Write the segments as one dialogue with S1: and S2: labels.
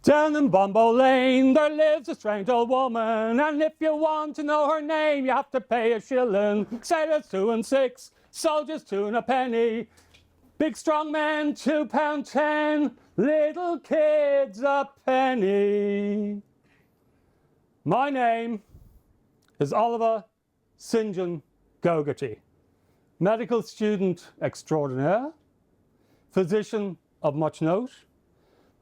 S1: Down in Bombo Lane there lives a strange old woman, and if you want to know her name you have to pay a shilling. Sailors 2 and 6, soldiers 2 and a penny, big strong men £2.10, little kids a penny. My name is Oliver St. John Gogarty, medical student extraordinaire, physician of much note,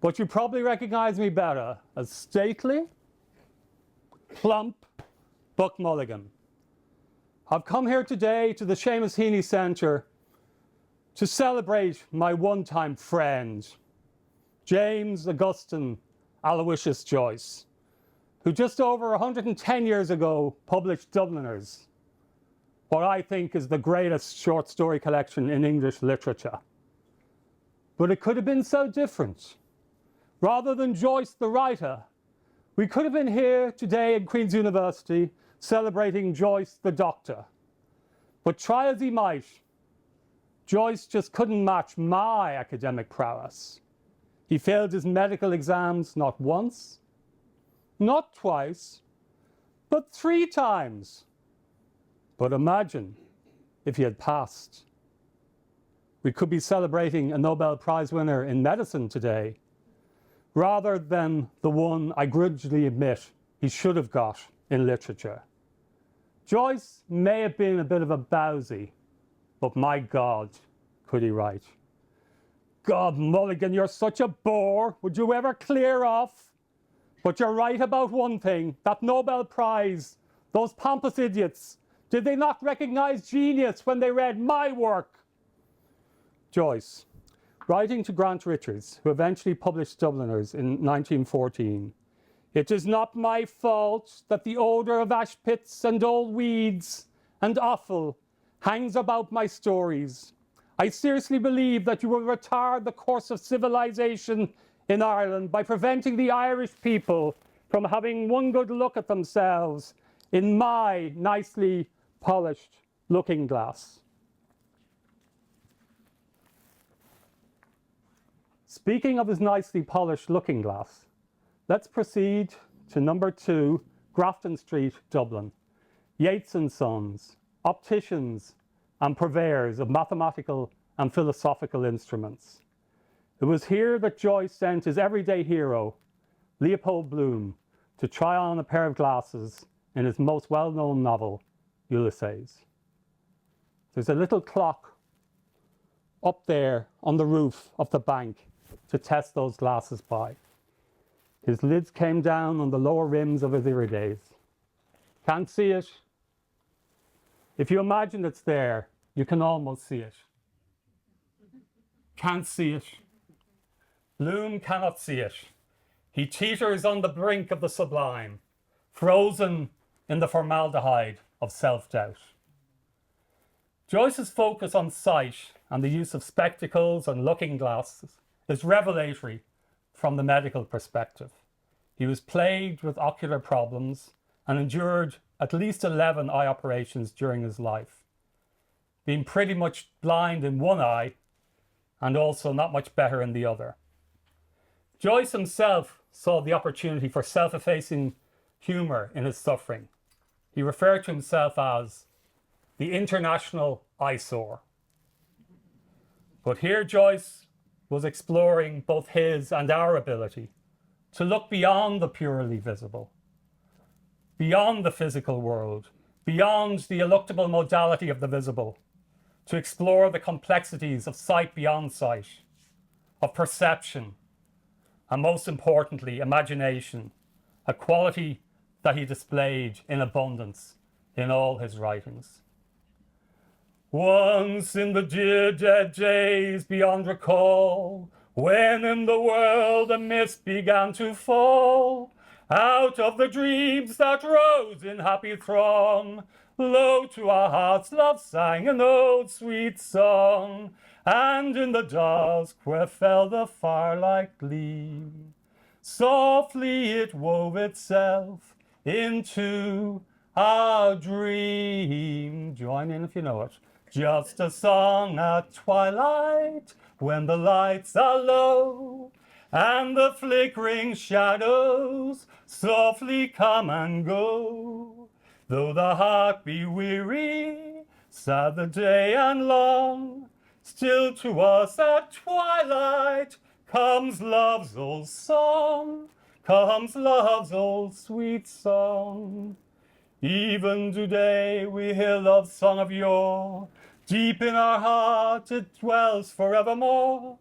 S1: but you probably recognize me better as stately, plump Buck Mulligan. I've come here today to the Seamus Heaney Centre to celebrate my one-time friend, James Augustine Aloysius Joyce, who just over 110 years ago published Dubliners, what I think is the greatest short story collection in English literature. But it could have been so different. Rather than Joyce the writer, we could have been here today at Queen's University celebrating Joyce the doctor. But try as he might, Joyce just couldn't match my academic prowess. He failed his medical exams not once, not twice, but 3 times. But imagine if he had passed. We could be celebrating a Nobel Prize winner in medicine today, rather than the one I grudgingly admit he should have got in literature. Joyce may have been a bit of a bowsy, but my God, could he write. God, Mulligan, you're such a bore. Would you ever clear off? But you're right about one thing, that Nobel Prize, those pompous idiots, did they not recognize genius when they read my work? Joyce, writing to Grant Richards, who eventually published Dubliners in 1914, "It is not my fault that the odour of ash pits and old weeds and offal hangs about my stories. I seriously believe that you will retard the course of civilization in Ireland by preventing the Irish people from having one good look at themselves in my nicely polished looking glass." Speaking of his nicely polished looking glass, let's proceed to number 2, Grafton Street, Dublin. Yeats and Sons, opticians and purveyors of mathematical and philosophical instruments. It was here that Joyce sent his everyday hero, Leopold Bloom, to try on a pair of glasses in his most well-known novel, Ulysses. There's a little clock up there on the roof of the bank to test those glasses by. His lids came down on the lower rims of his irides. Can't see it. If you imagine it's there, you can almost see it. Can't see it. Bloom cannot see it. He teeters on the brink of the sublime, frozen in the formaldehyde of self-doubt. Joyce's focus on sight and the use of spectacles and looking glasses is revelatory from the medical perspective. He was plagued with ocular problems and endured at least 11 eye operations during his life, being pretty much blind in one eye and also not much better in the other. Joyce himself saw the opportunity for self-effacing humour in his suffering. He referred to himself as the international eyesore. But here Joyce was exploring both his and our ability to look beyond the purely visible, beyond the physical world, beyond the eluctable modality of the visible, to explore the complexities of sight beyond sight, of perception, and most importantly, imagination, a quality that he displayed in abundance in all his writings. Once in the dear dead days beyond recall, when in the world a mist began to fall, out of the dreams that rose in happy throng, low to our hearts love sang an old sweet song, and in the dusk where fell the firelight gleam, softly it wove itself into our dream. Join in if you know it. Just a song at twilight, when the lights are low, and the flickering shadows softly come and go. Though the heart be weary, sad the day and long, still to us at twilight comes love's old song, comes love's old sweet song. Even today we hear love's song of yore, deep in our heart it dwells forevermore.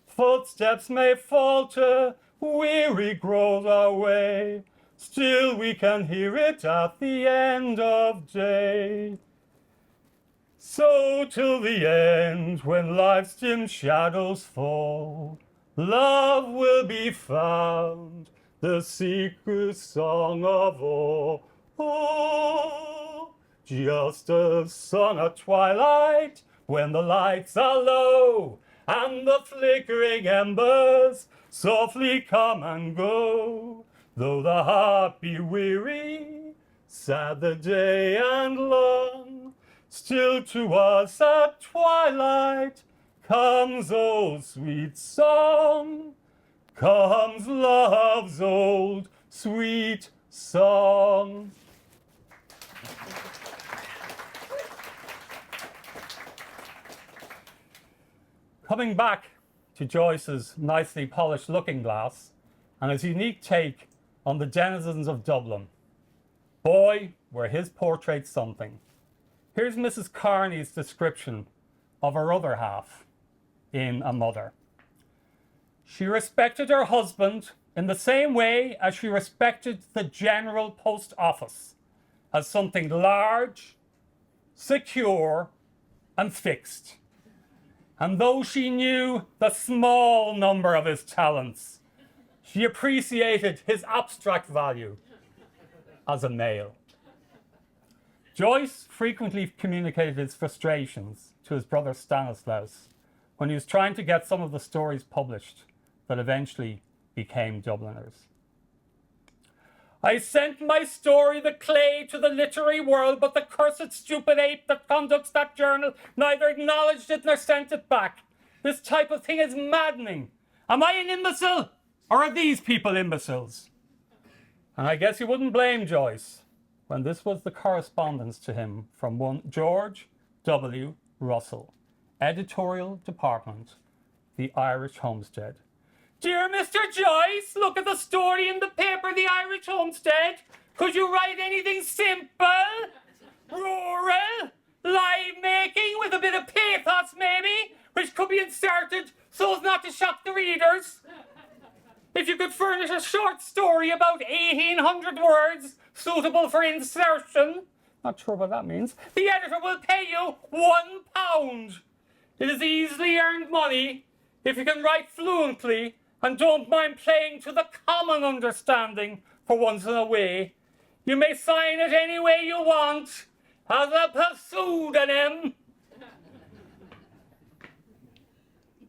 S1: Footsteps may falter, weary grows our way, still we can hear it at the end of day. So till the end, when life's dim shadows fall, love will be found, the secret song of all. Oh, just a song at twilight, when the lights are low, and the flickering embers softly come and go. Though the heart be weary, sad the day and long, still to us at twilight comes old sweet song, comes love's old sweet song. Coming back to Joyce's nicely polished looking glass and his unique take on the denizens of Dublin. Boy, were his portraits something. Here's Mrs. Carney's description of her other half in A Mother. She respected her husband in the same way as she respected the General Post Office, as something large, secure, and fixed. And though she knew the small number of his talents, she appreciated his abstract value as a male. Joyce frequently communicated his frustrations to his brother Stanislaus when he was trying to get some of the stories published that eventually became Dubliners. I sent my story, The Clay, to the literary world, but the cursed stupid ape that conducts that journal neither acknowledged it nor sent it back. This type of thing is maddening. Am I an imbecile, or are these people imbeciles? And I guess you wouldn't blame Joyce when this was the correspondence to him from one George W. Russell, Editorial Department, The Irish Homestead. Dear Mr. Joyce, look at the story in the paper, The Irish Homestead. Could you write anything simple, rural, live-making, with a bit of pathos maybe, which could be inserted so as not to shock the readers? If you could furnish a short story about 1,800 words, suitable for insertion, not sure what that means, the editor will pay you £1. It is easily earned money if you can write fluently and don't mind playing to the common understanding for once in a way. You may sign it any way you want, as a pseudonym.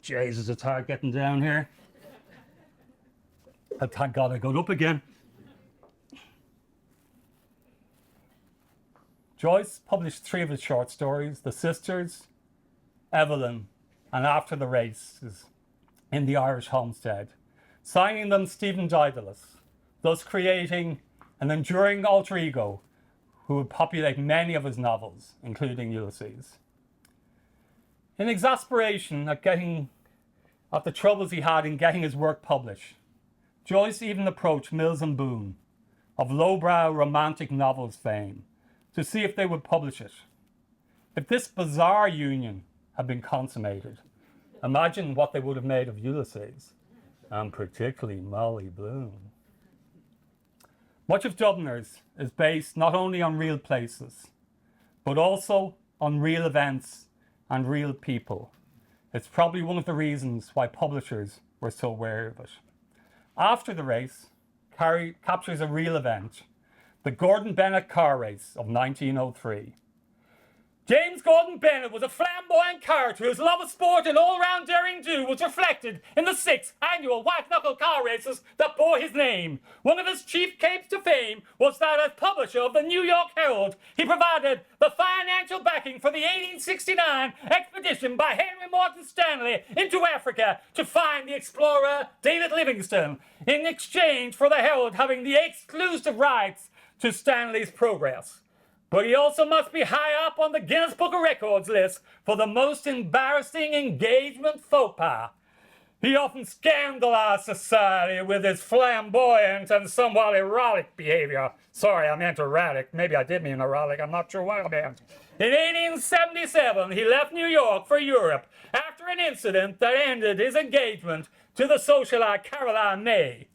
S1: Jesus, it's hard getting down here. And thank God I got up again. Joyce published 3 of his short stories, The Sisters, Evelyn, and After the Races, in The Irish Homestead, signing them Stephen Daedalus, thus creating an enduring alter ego who would populate many of his novels, including Ulysses. In exasperation at the troubles he had in getting his work published, Joyce even approached Mills and Boon, of lowbrow romantic novels fame, to see if they would publish it. If this bizarre union had been consummated, imagine what they would have made of Ulysses, and particularly Molly Bloom. Much of Dubliners is based not only on real places, but also on real events and real people. It's probably one of the reasons why publishers were so wary of it. After the Race captures a real event, the Gordon Bennett car race of 1903. James Gordon Bennett was a flamboyant character whose love of sport and all-round daring-do was reflected in the 6th annual white-knuckle car races that bore his name. One of his chief claims to fame was that as publisher of the New York Herald, he provided the financial backing for the 1869 expedition by Henry Morton Stanley into Africa to find the explorer David Livingstone, in exchange for the Herald having the exclusive rights to Stanley's progress. But he also must be high up on the Guinness Book of Records list for the most embarrassing engagement faux pas. He often scandalized society with his flamboyant and somewhat erratic behavior. Sorry, I meant erratic. Maybe I did mean erratic. I'm not sure what I meant. In 1877, he left New York for Europe after an incident that ended his engagement to the socialite Caroline May.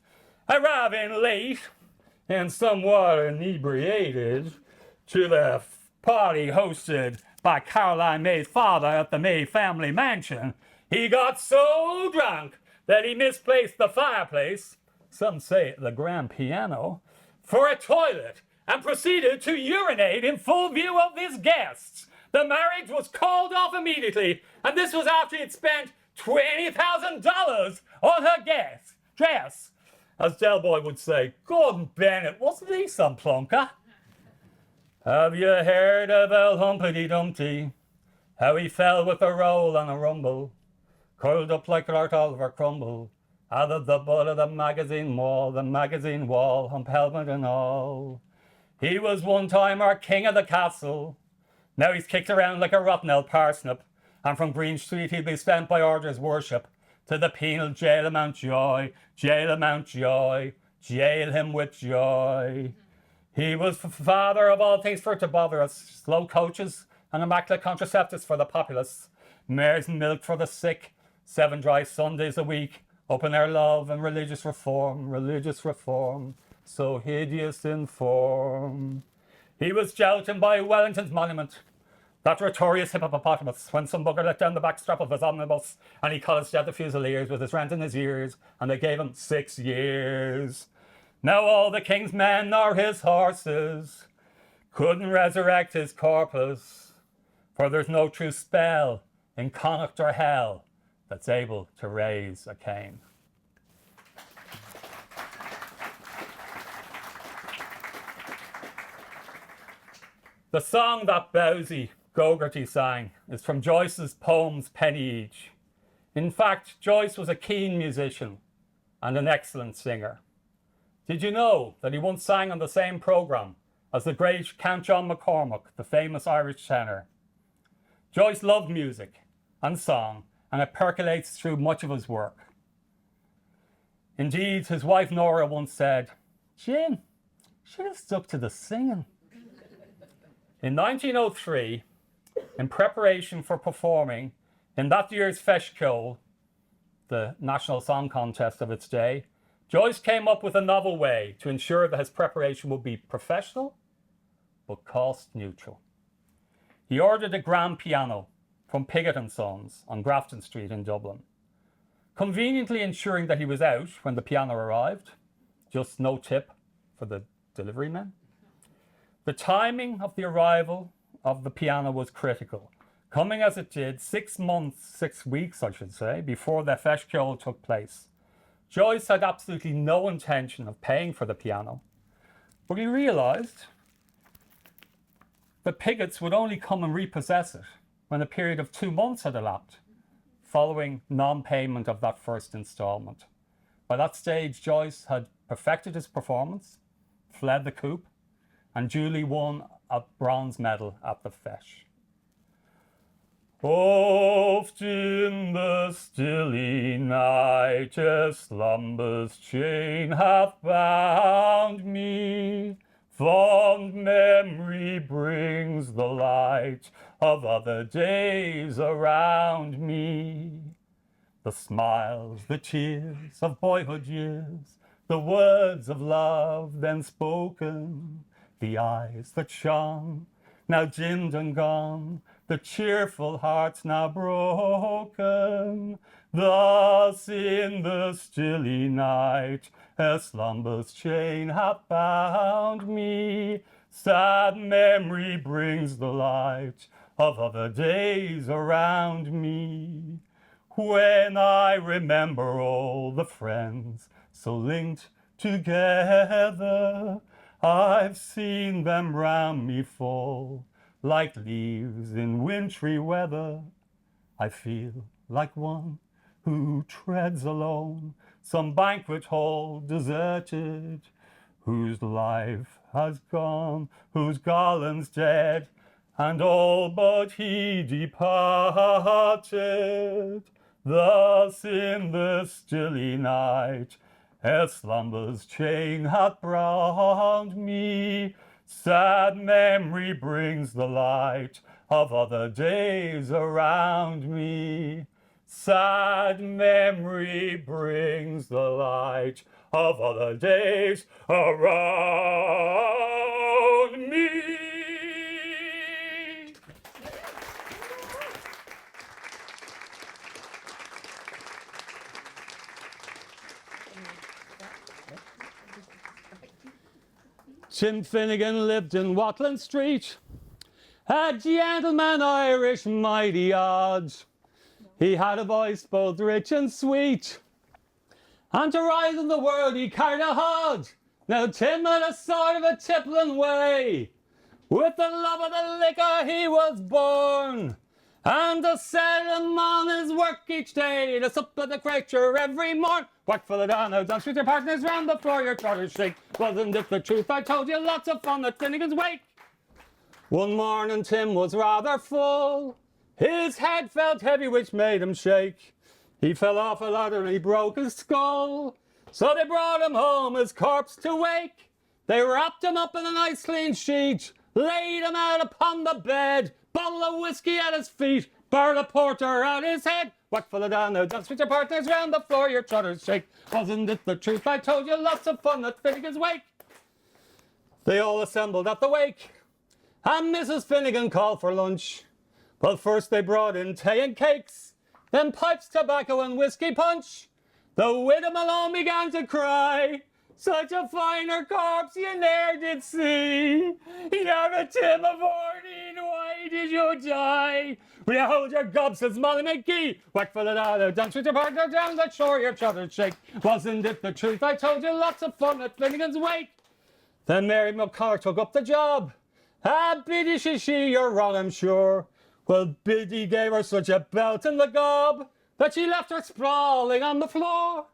S1: Arriving late and somewhat inebriated to the party hosted by Caroline May's father at the May family mansion, he got so drunk that he misplaced the fireplace, some say the grand piano, for a toilet and proceeded to urinate in full view of his guests. The marriage was called off immediately, and this was after he had spent $20,000 on her dress. As Del Boy would say, Gordon Bennett, wasn't he some plonker? Have you heard of old Humpty Dumpty? How he fell with a roll and a rumble, curled up like Lord Oliver Crumble, out of the butt of the magazine wall, hump helmet and all. He was one time our king of the castle. Now he's kicked around like a rotten old parsnip, and from Green Street he'll be sent by orders worship to the penal jail of Mountjoy, jail of Mountjoy, jail him with joy. He was father of all things for to bother us, slow coaches and immaculate contraceptives for the populace, mare's milk for the sick, 7 dry Sundays a week, open-air love and religious reform, so hideous in form. He was jouting by Wellington's monument, that notorious hippopotamus, when some bugger let down the back strap of his omnibus and he college at the Fusiliers with his rent in his ears, and they gave him 6 years. Now all the king's men nor his horses couldn't resurrect his corpus, for there's no true spell in Connacht or hell that's able to raise a cane. The song that Bowsy Gogarty sang is from Joyce's poems Penny Each. In fact, Joyce was a keen musician and an excellent singer. Did you know that he once sang on the same programme as the great Count John McCormack, the famous Irish tenor? Joyce loved music and song, and it percolates through much of his work. Indeed, his wife Nora once said, "Jim, should have stuck to the singing." In 1903, in preparation for performing in that year's Feshkill, the national song contest of its day, Joyce came up with a novel way to ensure that his preparation would be professional but cost neutral. He ordered a grand piano from Pigott & Sons on Grafton Street in Dublin, conveniently ensuring that he was out when the piano arrived, just no tip for the delivery men. The timing of the arrival of the piano was critical, coming as it did 6 weeks, before the Feshkill took place. Joyce had absolutely no intention of paying for the piano, but he realised that Pigotts would only come and repossess it when a period of 2 months had elapsed, following non-payment of that first instalment. By that stage, Joyce had perfected his performance, fled the coop, and duly won a bronze medal at the Feis. Oft in the stilly night a slumber's chain hath bound me. Fond memory brings the light of other days around me. The smiles, the tears of boyhood years, the words of love then spoken, the eyes that shone, now dimmed and gone, the cheerful hearts now broken. Thus in the stilly night a slumber's chain hath bound me. Sad memory brings the light of other days around me. When I remember all the friends so linked together, I've seen them round me fall like leaves in wintry weather. I feel like one who treads alone some banquet hall deserted, whose life has gone, whose garland's dead, and all but he departed. Thus in the stilly night, ere slumber's chain hath bound me, sad memory brings the light of other days around me. Sad memory brings the light of other days around me. Tim Finnegan lived in Watling Street, a gentleman Irish, mighty odd. He had a voice both rich and sweet, and to rise in the world he carried a hod. Now Tim had a sort of a tippling way, with the love of the liquor he was born, and to set him on his work each day, to sup with the creature every morn. Work for the down, now dance with your partners round the floor, your trotters shake. Wasn't it the truth I told you? Lots of fun at Finnegan's Wake. One morning Tim was rather full, his head felt heavy which made him shake. He fell off a ladder and he broke his skull, so they brought him home his corpse to wake. They wrapped him up in a nice clean sheet, laid him out upon the bed, bottle of whiskey at his feet, bar of porter at his head. Whack for the down, now dance with your partners round the floor, your trotters shake. Wasn't it the truth I told you? Lots of fun at Finnegan's Wake. They all assembled at the wake, and Mrs. Finnegan called for lunch. But first they brought in tea and cakes, then pipes, tobacco and whiskey punch. The widow Malone began to cry, such a finer corpse you ne'er did see. You're a Tim of 14, why did you die? Will you hold your gob, says Molly McGee. Whack for the dollar, dance with your partner down the shore, your trotters shake. Wasn't it the truth I told you? Lots of fun at Finnegan's Wake. Then Mary McCullough took up the job. Ah, Biddy, she, you're wrong, I'm sure. Well, Biddy gave her such a belt in the gob that she left her sprawling on the floor.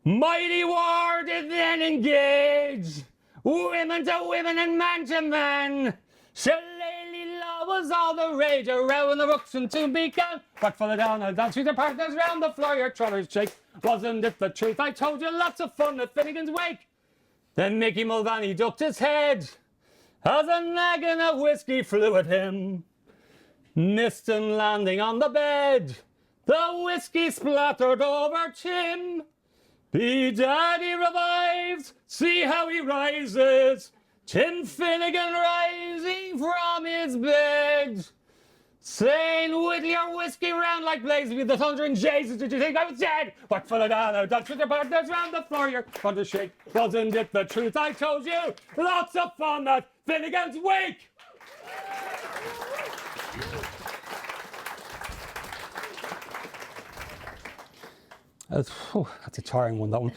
S1: Mighty war did then engage, women to women and man to man. Shillelagh law was all the rage around the ruction to began. Back for the down, I'll dance with your partners round the floor, your trotters shake. Wasn't it the truth I told you? Lots of fun at Finnegan's Wake. Then Mickey Mulvaney ducked his head as a naggin of whiskey flew at him. Missed him landing on the bed, the whiskey splattered over Tim. Be Daddy revives, see how he rises, Tim Finnegan rising from his bed. Saying with your whiskey round like blazes with the thunder and Jesus, did you think I was dead? What for the dollar, dance with your partners round the floor, your front to shake. Wasn't it the truth I told you? Lots of fun at Finnegan's Wake. That's a tiring one, that one.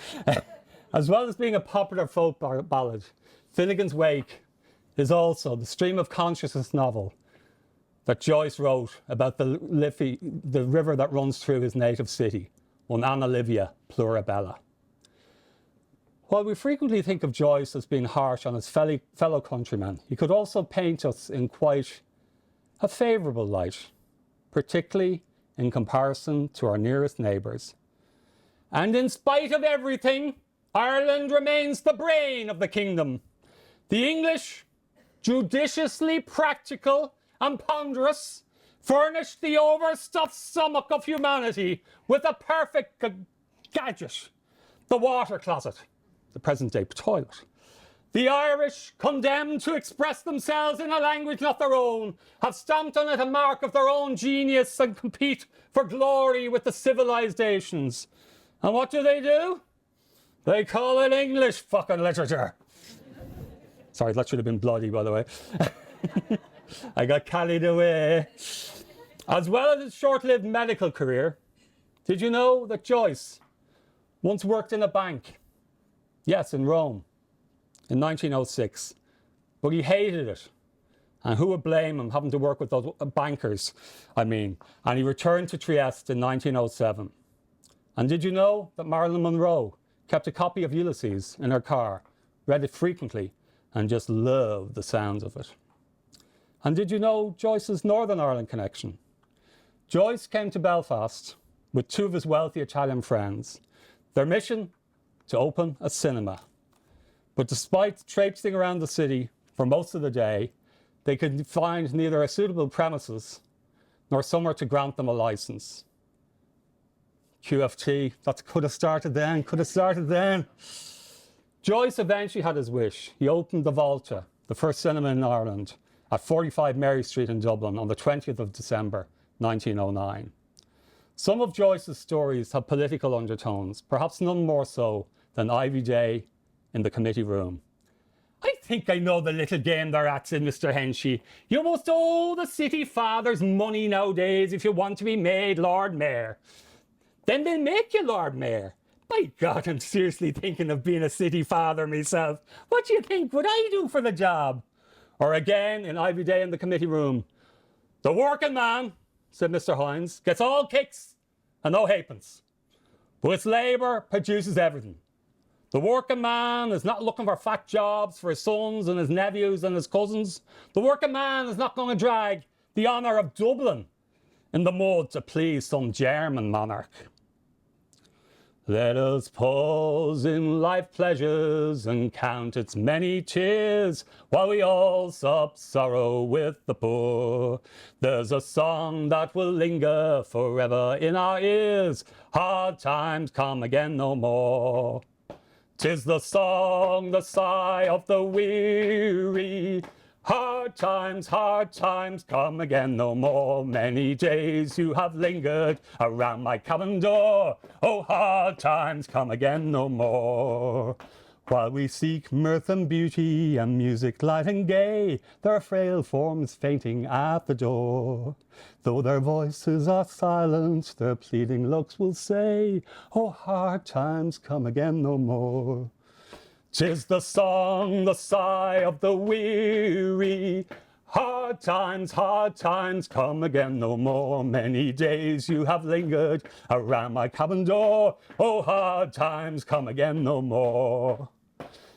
S1: As well as being a popular folk ballad, Finnegan's Wake is also the stream of consciousness novel that Joyce wrote about the river that runs through his native city, Un Anna Livia Plura Bella. While we frequently think of Joyce as being harsh on his fellow countrymen, he could also paint us in quite a favourable light, particularly in comparison to our nearest neighbours. And in spite of everything, Ireland remains the brain of the kingdom. The English, judiciously practical and ponderous, furnished the overstuffed stomach of humanity with a perfect gadget, the water closet, the present-day toilet. The Irish, condemned to express themselves in a language not their own, have stamped on it a mark of their own genius and compete for glory with the civilized nations. And what do? They call it English fucking literature. Sorry, that should have been bloody, by the way. I got carried away. As well as his short-lived medical career, did you know that Joyce once worked in a bank? Yes, in Rome, in 1906. But he hated it. And who would blame him having to work with those bankers, And he returned to Trieste in 1907. And did you know that Marilyn Monroe kept a copy of Ulysses in her car, read it frequently, and just loved the sounds of it? And did you know Joyce's Northern Ireland connection? Joyce came to Belfast with two of his wealthy Italian friends. Their mission? To open a cinema. But despite traipsing around the city for most of the day, they could find neither a suitable premises nor somewhere to grant them a license. QFT, that could have started then. Joyce eventually had his wish. He opened the Volta, the first cinema in Ireland, at 45 Mary Street in Dublin on the 20th of December, 1909. Some of Joyce's stories have political undertones, perhaps none more so than Ivy Day in the committee room. I think I know the little game they're at, said Mr. Henchy. You must owe the city fathers money nowadays if you want to be made Lord Mayor. Then they'll make you Lord Mayor. By God, I'm seriously thinking of being a city father myself. What do you think would I do for the job? Or again, in Ivy Day in the committee room. The working man, said Mr. Hines, gets all kicks and no halfpence. But its labour produces everything. The working man is not looking for fat jobs for his sons and his nephews and his cousins. The working man is not going to drag the honour of Dublin in the mud to please some German monarch. Let us pause in life pleasures and count its many tears while we all sup sorrow with the poor. There's a song that will linger forever in our ears. Hard times come again no more. 'Tis the song, the sigh of the weary. Hard times come again no more. Many days you have lingered around my cabin door. Oh, hard times come again no more. While we seek mirth and beauty and music light and gay, there are frail forms fainting at the door. Though their voices are silent, their pleading looks will say, oh, hard times come again no more. 'Tis the song, the sigh of the weary. Hard times come again no more. Many days you have lingered around my cabin door. Oh, hard times come again no more.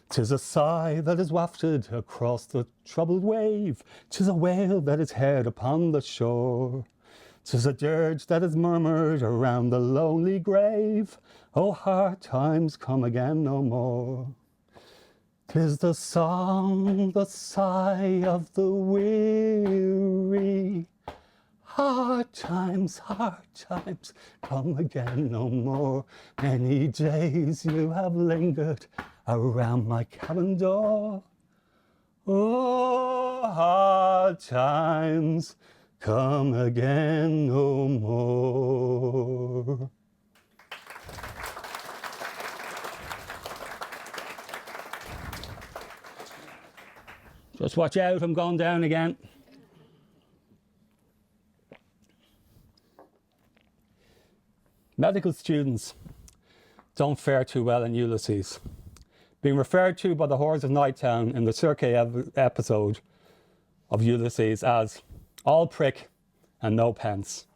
S1: 'Tis a sigh that is wafted across the troubled wave. 'Tis a wail that is heard upon the shore. 'Tis a dirge that is murmured around the lonely grave. Oh, hard times come again no more. 'Tis the song, the sigh of the weary. Hard times come again no more. Many days you have lingered around my cabin door. Oh, hard times come again no more. Just watch out, I'm going down again. Medical students don't fare too well in Ulysses. Being referred to by the whores of Nighttown in the Circe episode of Ulysses as all prick and no pence.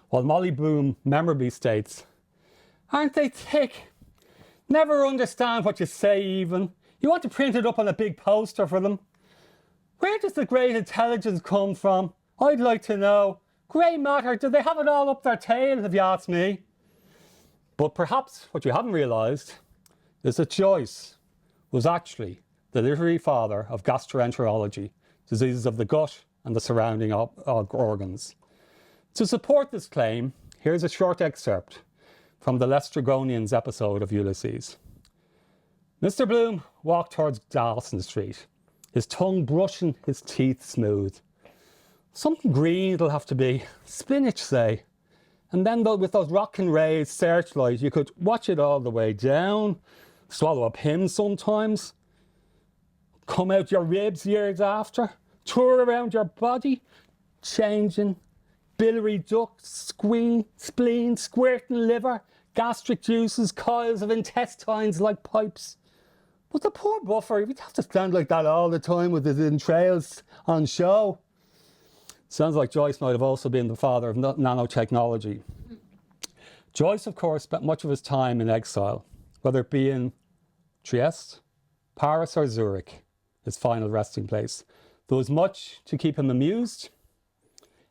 S1: While Molly Bloom memorably states, aren't they thick? Never understand what you say even. You want to print it up on a big poster for them. Where does the great intelligence come from? I'd like to know. Grey matter, do they have it all up their tails, if you ask me? But perhaps what you haven't realised is that Joyce was actually the literary father of gastroenterology, diseases of the gut and the surrounding organs. To support this claim, here's a short excerpt from the Lestrygonians episode of Ulysses. Mr. Bloom walked towards Dawson Street, his tongue brushing his teeth smooth. Something green it'll have to be, spinach say. And then with those rocking rays searchlight, you could watch it all the way down, swallow a pin sometimes, come out your ribs years after, tour around your body, changing biliary duct, spleen, squirting liver, gastric juices, coils of intestines like pipes. But the poor buffer, he'd have to stand like that all the time with his entrails on show. Sounds like Joyce might have also been the father of nanotechnology. Joyce, of course, spent much of his time in exile, whether it be in Trieste, Paris or Zurich, his final resting place. There was much to keep him amused,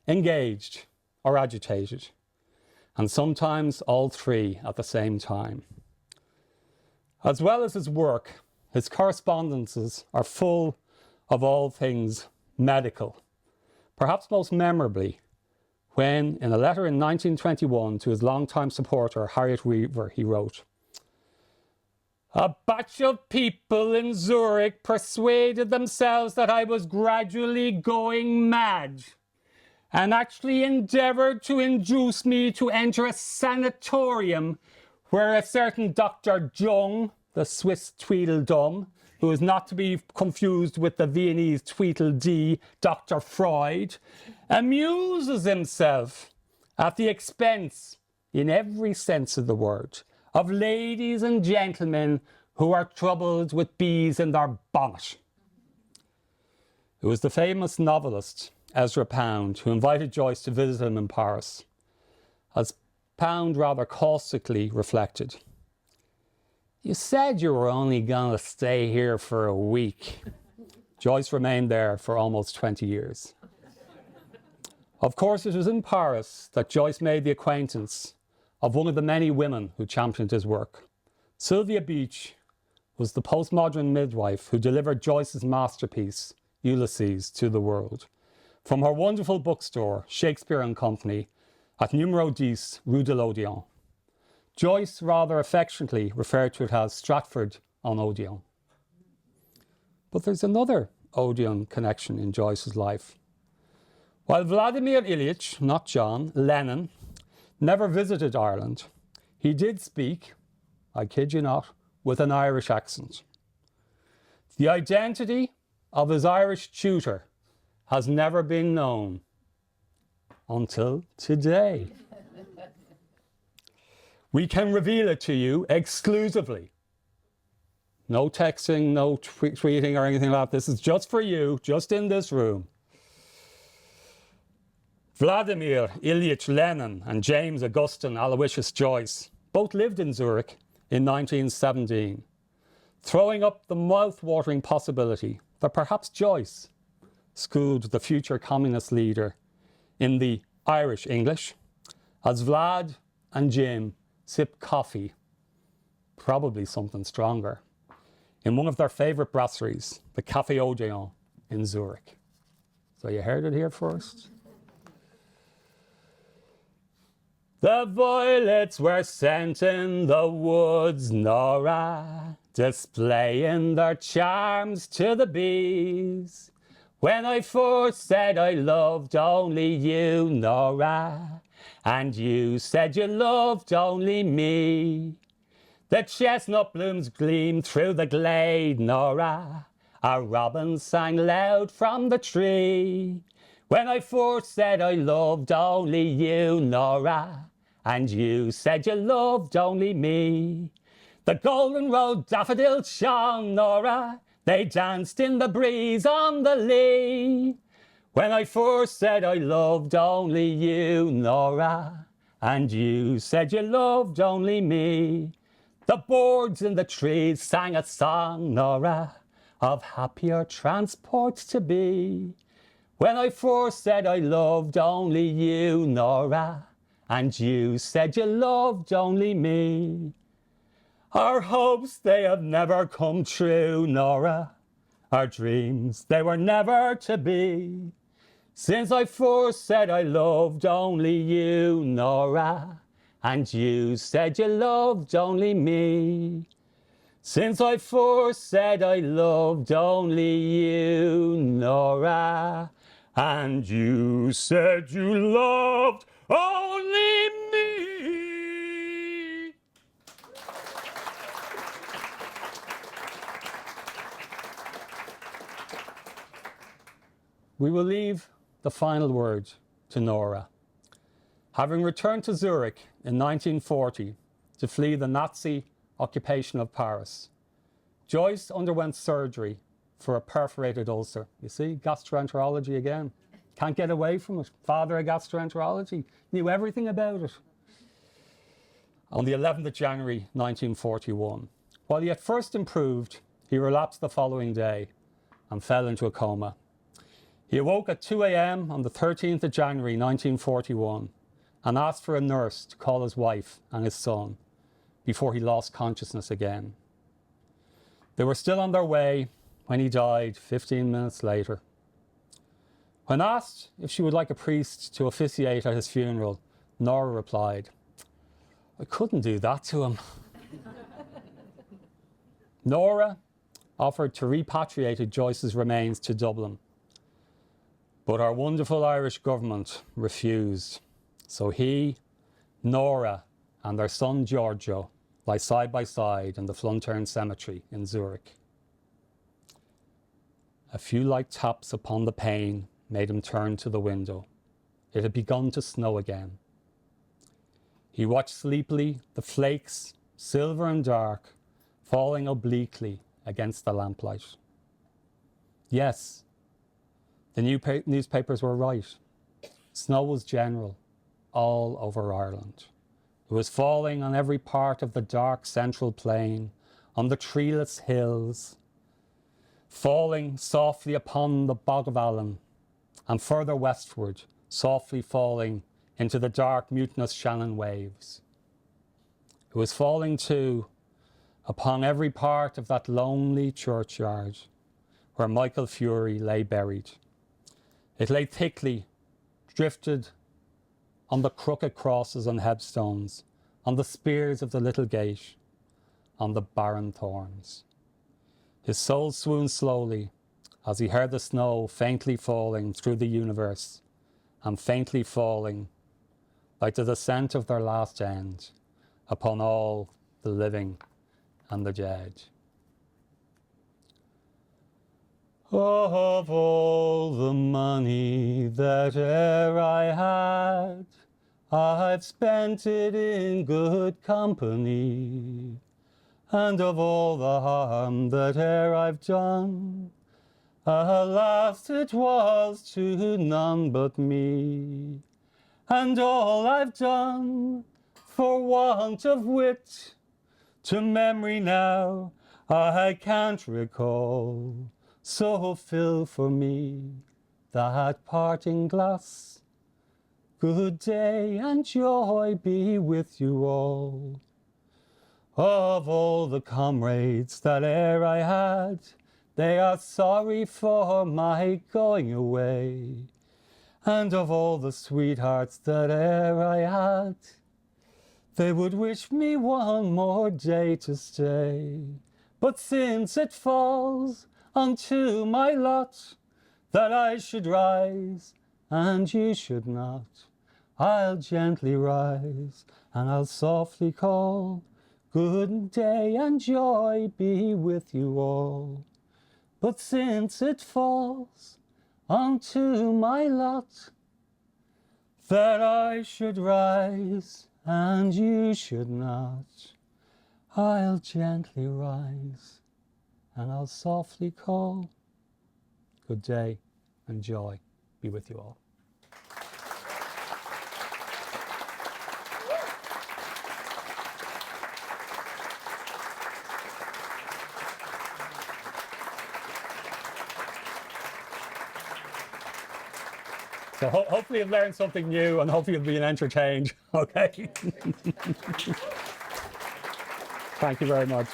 S1: engaged or agitated, and sometimes all three at the same time. As well as his work, his correspondences are full of all things medical, perhaps most memorably when, in a letter in 1921 to his longtime supporter Harriet Weaver, he wrote, "A batch of people in Zurich persuaded themselves that I was gradually going mad and actually endeavoured to induce me to enter a sanatorium where a certain Dr. Jung, the Swiss Tweedledum, who is not to be confused with the Viennese Tweedledee, Dr. Freud, amuses himself at the expense, in every sense of the word, of ladies and gentlemen who are troubled with bees in their bonnet." It was the famous novelist Ezra Pound who invited Joyce to visit him in Paris. As Pound rather caustically reflected, "You said you were only going to stay here for a week." Joyce remained there for almost 20 years. Of course, it was in Paris that Joyce made the acquaintance of one of the many women who championed his work. Sylvia Beach was the postmodern midwife who delivered Joyce's masterpiece, Ulysses, to the world. From her wonderful bookstore, Shakespeare and Company, at Numero 10, Rue de l'Odéon. Joyce rather affectionately referred to it as Stratford-on-Odéon. But there's another Odeon connection in Joyce's life. While Vladimir Ilyich, not John, Lenin, never visited Ireland, he did speak, I kid you not, with an Irish accent. The identity of his Irish tutor has never been known until today. We can reveal it to you exclusively. No texting, no tweeting or anything like that. This is just for you, just in this room. Vladimir Ilyich Lenin and James Augustine Aloysius Joyce both lived in Zurich in 1917, throwing up the mouth-watering possibility that perhaps Joyce schooled the future communist leader in the Irish English, as Vlad and Jim sipped coffee, probably something stronger, in one of their favourite brasseries, the Café Odéon in Zurich. So you heard it here first. The violets were sent in the woods, Nora, displaying their charms to the bees. When I first said I loved only you, Nora, and you said you loved only me. The chestnut blooms gleamed through the glade, Nora. A robin sang loud from the tree. When I first said I loved only you, Nora, and you said you loved only me. The golden-rod daffodils shone, Nora. They danced in the breeze on the lea. When I first said I loved only you, Nora, and you said you loved only me. The birds in the trees sang a song, Nora, of happier transports to be. When I first said I loved only you, Nora, and you said you loved only me. Our hopes, they have never come true, Nora. Our dreams, they were never to be. Since I first said I loved only you, Nora, and you said you loved only me. Since I first said I loved only you, Nora, and you said you loved only me. we will leave the final word to Nora. Having returned to Zurich in 1940 to flee the Nazi occupation of Paris, Joyce underwent surgery for a perforated ulcer. You see, gastroenterology again. Can't get away from it. Father of gastroenterology, knew everything about it. On the 11th of January 1941, while he at first improved, he relapsed the following day and fell into a coma. He awoke at 2 a.m. on the 13th of January 1941 and asked for a nurse to call his wife and his son before he lost consciousness again. They were still on their way when he died 15 minutes later. When asked if she would like a priest to officiate at his funeral, Nora replied, "I couldn't do that to him." Nora offered to repatriate Joyce's remains to Dublin, but our wonderful Irish government refused. So he, Nora, and their son Giorgio lie side by side in the Flunturn Cemetery in Zurich. A few light taps upon the pane made him turn to the window. It had begun to snow again. He watched sleepily the flakes, silver and dark, falling obliquely against the lamplight. Yes, the newspapers were right. Snow was general, all over Ireland. It was falling on every part of the dark central plain, on the treeless hills, falling softly upon the Bog of Allen, and further westward, softly falling into the dark, mutinous Shannon waves. It was falling too upon every part of that lonely churchyard where Michael Fury lay buried. It lay thickly, drifted on the crooked crosses and headstones, on the spears of the little gate, on the barren thorns. His soul swooned slowly as he heard the snow faintly falling through the universe, and faintly falling, like the descent of their last end, upon all the living and the dead. Of all the money that e'er I had, I've spent it in good company, and of all the harm that e'er I've done, alas, it was to none but me. And all I've done for want of wit, to memory now I can't recall. So fill for me that parting glass. Good day and joy be with you all. Of all the comrades that e'er I had, they are sorry for my going away. And of all the sweethearts that e'er I had, they would wish me one more day to stay. But since it falls unto my lot that I should rise and you should not, I'll gently rise and I'll softly call, good day and joy be with you all. But since it falls unto my lot that I should rise and you should not, I'll gently rise and I'll softly call, good day and joy be with you all. So hopefully you've learned something new and hopefully you've been entertained, okay? Thank you very much.